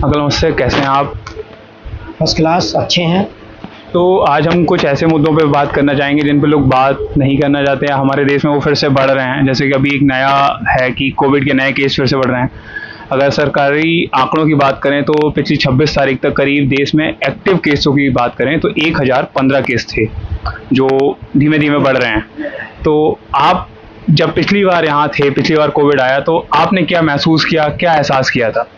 Uncle नमस्ते, कैसे हैं आप? फर्स्ट क्लास, अच्छे हैं। तो आज हम कुछ ऐसे मुद्दों पे बात करना चाहेंगे जिन पे लोग बात नहीं करना चाहते हैं। हमारे देश में वो फिर से बढ़ रहे हैं, जैसे कि अभी एक नया है कि कोविड के नए केस फिर से बढ़ रहे हैं। अगर सरकारी आंकड़ों की बात करें तो पिछली 26 तारीख तक करीब देश में एक्टिव केसों की बात करें तो 1015 केस थे, जो धीमे धीमे बढ़ रहे हैं। तो आप जब पिछली बार यहाँ थे, पिछली बार कोविड आया, तो आपने क्या महसूस किया, क्या एहसास किया था?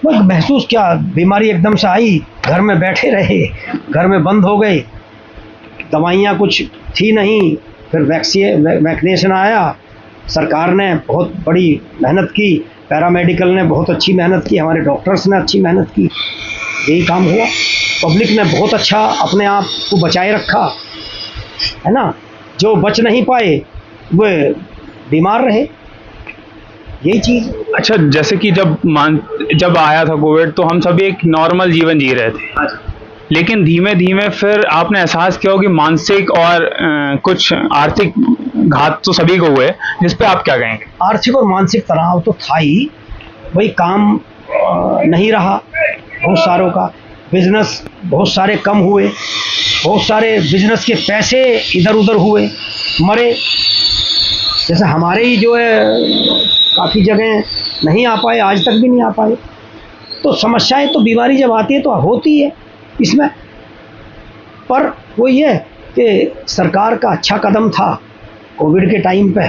बस महसूस क्या, बीमारी एकदम से आई, घर में बैठे रहे, घर में बंद हो गए, दवाइयाँ कुछ थी नहीं, फिर वैक्सीनेशन आया। सरकार ने बहुत बड़ी मेहनत की, पैरामेडिकल ने बहुत अच्छी मेहनत की, हमारे डॉक्टर्स ने अच्छी मेहनत की, यही काम हुआ। पब्लिक ने बहुत अच्छा अपने आप को बचाए रखा, है ना। जो बच नहीं पाए वे बीमार रहे, यही चीज़। अच्छा, जैसे कि जब आया था कोविड तो हम सभी एक नॉर्मल जीवन जी रहे थे, लेकिन धीमे धीमे फिर आपने एहसास किया हो कि मानसिक और कुछ आर्थिक घात तो सभी को हुए, जिस पे आप क्या कहेंगे? आर्थिक और मानसिक तनाव तो था ही, भाई काम नहीं रहा, बहुत सारों का बिजनेस बहुत सारे कम हुए, बहुत सारे बिजनेस के पैसे इधर उधर हुए, मरे। जैसे हमारे ही जो है काफ़ी जगह नहीं आ पाए, आज तक भी नहीं आ पाए। तो समस्याएं तो बीमारी जब आती है तो होती है इसमें, पर वो ये कि सरकार का अच्छा कदम था कोविड के टाइम पे।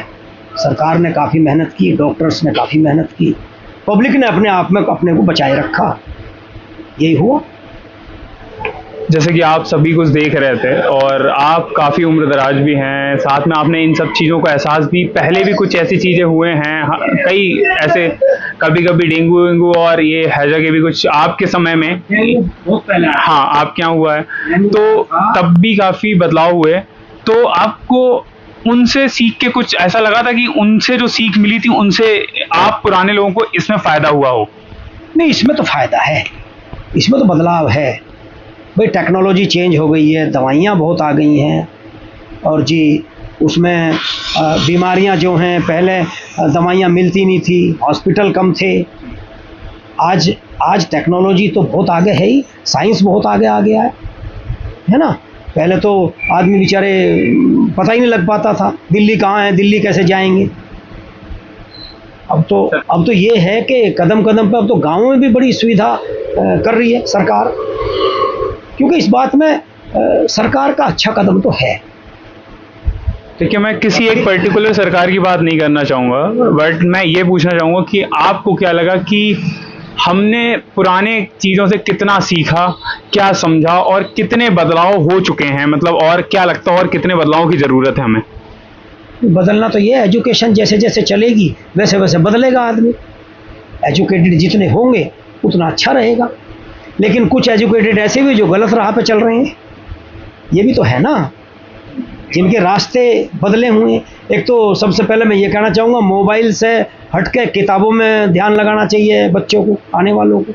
सरकार ने काफ़ी मेहनत की, डॉक्टर्स ने काफ़ी मेहनत की, पब्लिक ने अपने आप में अपने को बचाए रखा, यही हुआ। जैसे कि आप सभी कुछ देख रहे थे और आप काफ़ी उम्र दराज भी हैं, साथ में आपने इन सब चीज़ों का एहसास भी, पहले भी कुछ ऐसी चीज़ें हुए हैं, कई ऐसे कभी कभी डेंगू वेंगू और ये हैजा के भी कुछ आपके समय में बहुत पहले, हाँ आपके यहाँ हुआ है, तो तब भी काफ़ी बदलाव हुए। तो आपको उनसे सीख के कुछ ऐसा लगा था कि उनसे जो सीख मिली थी उनसे आप पुराने लोगों को इसमें फ़ायदा हुआ हो? नहीं, इसमें तो फ़ायदा है, इसमें तो बदलाव है भाई। टेक्नोलॉजी चेंज हो गई है, दवाइयाँ बहुत आ गई हैं, और जी उसमें बीमारियाँ जो हैं, पहले दवाइयाँ मिलती नहीं थी, हॉस्पिटल कम थे। आज टेक्नोलॉजी तो बहुत आगे है ही, साइंस बहुत आगे आ गया है ना। पहले तो आदमी बेचारे पता ही नहीं लग पाता था दिल्ली कहाँ है, दिल्ली कैसे जाएंगे। अब तो ये है कि कदम कदम पर अब तो गाँवों में भी बड़ी सुविधा कर रही है सरकार, क्योंकि इस बात में सरकार का अच्छा कदम तो है। देखिए, मैं किसी एक पर्टिकुलर सरकार की बात नहीं करना चाहूँगा, बट मैं ये पूछना चाहूँगा कि आपको क्या लगा कि हमने पुराने चीज़ों से कितना सीखा, क्या समझा और कितने बदलाव हो चुके हैं, मतलब और क्या लगता है और कितने बदलावों की ज़रूरत है हमें? बदलना तो ये है, एजुकेशन जैसे जैसे चलेगी वैसे वैसे बदलेगा आदमी। एजुकेटेड जितने होंगे उतना अच्छा रहेगा, लेकिन कुछ एजुकेटेड ऐसे भी जो गलत राह पे चल रहे हैं, ये भी तो है ना, जिनके रास्ते बदले हुए हैं। एक तो सबसे पहले मैं ये कहना चाहूँगा, मोबाइल से हट के किताबों में ध्यान लगाना चाहिए बच्चों को, आने वालों को।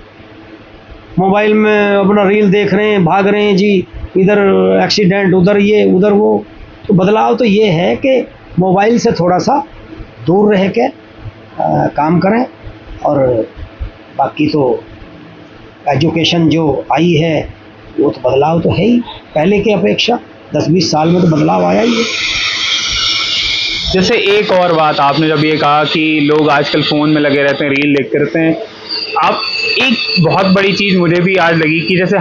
मोबाइल में अपना रील देख रहे हैं, भाग रहे हैं जी, इधर एक्सीडेंट, उधर ये उधर वो। तो बदलाव तो ये है कि मोबाइल से थोड़ा सा दूर रह के काम करें, और बाकी तो एजुकेशन जो आई है वो तो बदलाव तो है ही, पहले की अपेक्षा 10-20 साल में तो बदलाव आया ही है। जैसे एक और बात आपने जब ये कहा कि लोग आजकल फ़ोन में लगे रहते हैं, रील देखते रहते हैं, आप एक बहुत बड़ी चीज़ मुझे भी आज लगी कि जैसे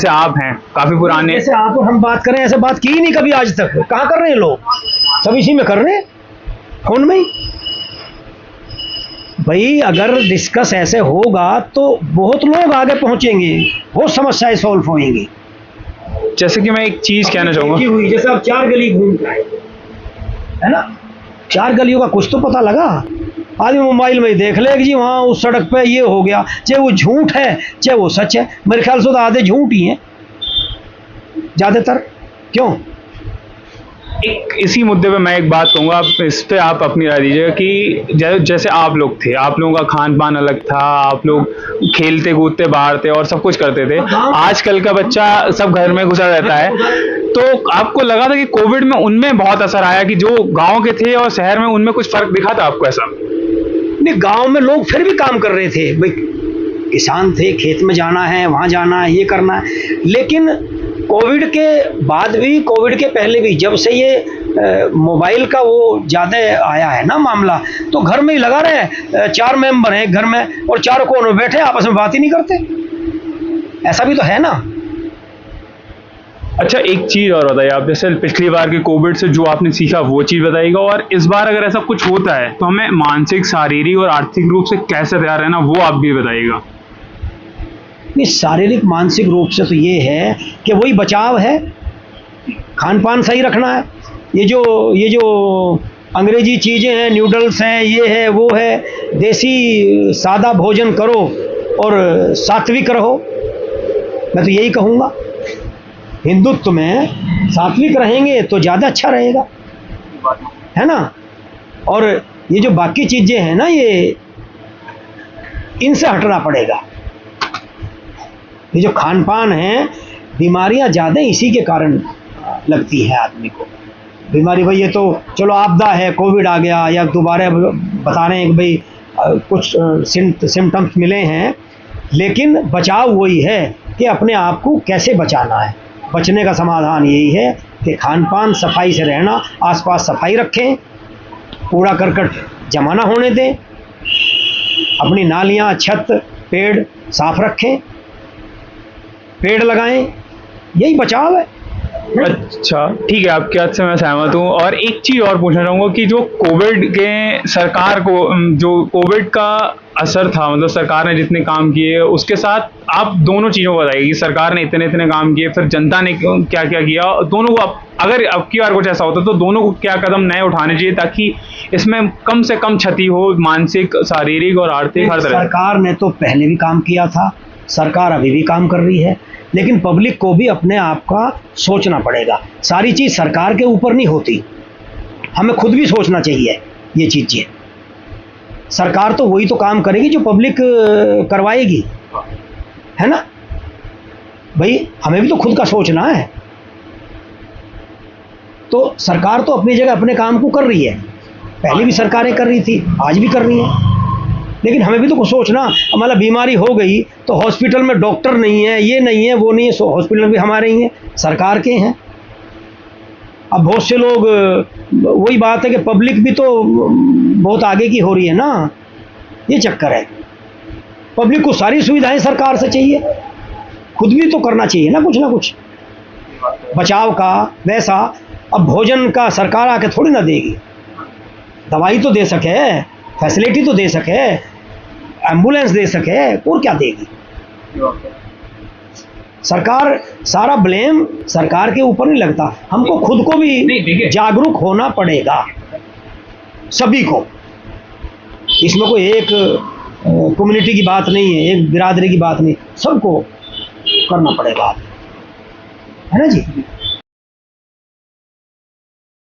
आप हैं काफ़ी पुराने, जैसे आप और हम बात करें, ऐसे बात की ही नहीं कभी आज तक। कहाँ कर रहे हैं लोग, सब इसी में कर रहे हैं, फोन में ही। भाई अगर डिस्कस ऐसे होगा तो बहुत लोग आगे पहुंचेंगे, बहुत समस्याएं सॉल्व होंगी। जैसे कि मैं एक चीज़ कहना चाहूँगा, जैसे आप 4 गली घूम के आए, है ना, 4 गलियों का कुछ तो पता लगा। आदमी मोबाइल में ही देख ले कि जी वहाँ उस सड़क पे ये हो गया, चाहे वो झूठ है चाहे वो सच है। मेरे ख्याल से तो आधे झूठ ही हैं ज़्यादातर। क्यों? एक इसी मुद्दे पे मैं एक बात कहूँगा, आप इस पे आप अपनी राय दीजिएगा कि जैसे आप लोग थे, आप लोगों का खान पान अलग था, आप लोग खेलते कूदते बाहर थे और सब कुछ करते थे। आजकल का बच्चा सब घर में घुसा रहता है। तो आपको लगा था कि कोविड में उनमें बहुत असर आया कि जो गांव के थे और शहर में, उनमें कुछ फर्क दिखा था आपको ऐसा? नहीं, गांव में लोग फिर भी काम कर रहे थे भाई, किसान थे, खेत में जाना है, वहाँ जाना है, ये करना है। लेकिन कोविड के बाद भी, कोविड के पहले भी, जब से ये मोबाइल का वो ज़्यादा आया है ना मामला, तो घर में ही लगा रहे, 4 मेंबर हैं घर में और चारों कोनों में बैठे आपस में बात ही नहीं करते। ऐसा भी तो है ना। अच्छा, एक चीज़ और बताइए आप, जैसे पिछली बार के कोविड से जो आपने सीखा वो चीज़ बताइएगा, और इस बार अगर ऐसा कुछ होता है तो हमें मानसिक, शारीरिक और आर्थिक रूप से कैसे तैयार रहना, वो आप भी बताइएगा। ये शारीरिक मानसिक रूप से तो ये है कि वही बचाव है, खान पान सही रखना है। ये जो अंग्रेजी चीज़ें हैं, नूडल्स हैं, ये है वो है, देसी सादा भोजन करो और सात्विक रहो। मैं तो यही कहूँगा, हिंदुत्व में सात्विक रहेंगे तो ज़्यादा अच्छा रहेगा, है ना। और ये जो बाकी चीज़ें हैं ना, ये इनसे हटना पड़ेगा। ये जो खान पान है, बीमारियां ज़्यादा इसी के कारण लगती है आदमी को। बीमारी भाई ये तो चलो आपदा है, कोविड आ गया, या दोबारा बता रहे हैं कि भाई कुछ सिम्टम्स मिले हैं, लेकिन बचाव वही है कि अपने आप को कैसे बचाना है। बचने का समाधान यही है कि खान पान, सफाई से रहना, आसपास सफाई रखें, कूड़ा करकट जमा ना होने दें, अपनी नालियाँ, छत, पेड़ साफ रखें, पेड़ लगाएं, यही बचाव है। अच्छा, ठीक है, आपकी बात से मैं सहमत हूँ। और एक चीज़ और पूछना चाहूँगा कि जो कोविड के सरकार को, जो कोविड का असर था, मतलब सरकार ने जितने काम किए, उसके साथ आप दोनों चीज़ों को बताइए कि सरकार ने इतने काम किए, फिर जनता ने क्या क्या किया, दोनों को अगर अब की बार कुछ ऐसा होता तो दोनों को क्या कदम नए उठाने चाहिए ताकि इसमें कम से कम क्षति हो, मानसिक, शारीरिक और आर्थिक हर तरह। सरकार ने तो पहले भी काम किया था, सरकार अभी भी काम कर रही है, लेकिन पब्लिक को भी अपने आप का सोचना पड़ेगा। सारी चीज़ सरकार के ऊपर नहीं होती, हमें खुद भी सोचना चाहिए ये चीज़ें। सरकार तो वही तो काम करेगी जो पब्लिक करवाएगी, है ना भाई। हमें भी तो खुद का सोचना है। तो सरकार तो अपनी जगह अपने काम को कर रही है, पहले भी सरकारें कर रही थी, आज भी कर रही हैं, लेकिन हमें भी तो कुछ सोचना। मतलब बीमारी हो गई तो हॉस्पिटल में डॉक्टर नहीं है, ये नहीं है, वो नहीं है, सो हॉस्पिटल भी हमारे ही हैं, सरकार के हैं। अब बहुत से लोग, वही बात है कि पब्लिक भी तो बहुत आगे की हो रही है ना, ये चक्कर है। पब्लिक को सारी सुविधाएं सरकार से चाहिए, खुद भी तो करना चाहिए ना कुछ बचाव का। वैसा अब भोजन का सरकार आके थोड़ी ना देगी, दवाई तो दे सके, फैसिलिटी तो दे सके, एम्बुलेंस दे सके, और क्या देगी सरकार। सारा ब्लेम सरकार के ऊपर नहीं लगता, हमको खुद को भी जागरूक होना पड़ेगा, सभी को। इसमें कोई एक कम्युनिटी की बात नहीं है, एक बिरादरी की बात नहीं, सबको करना पड़ेगा, है ना जी।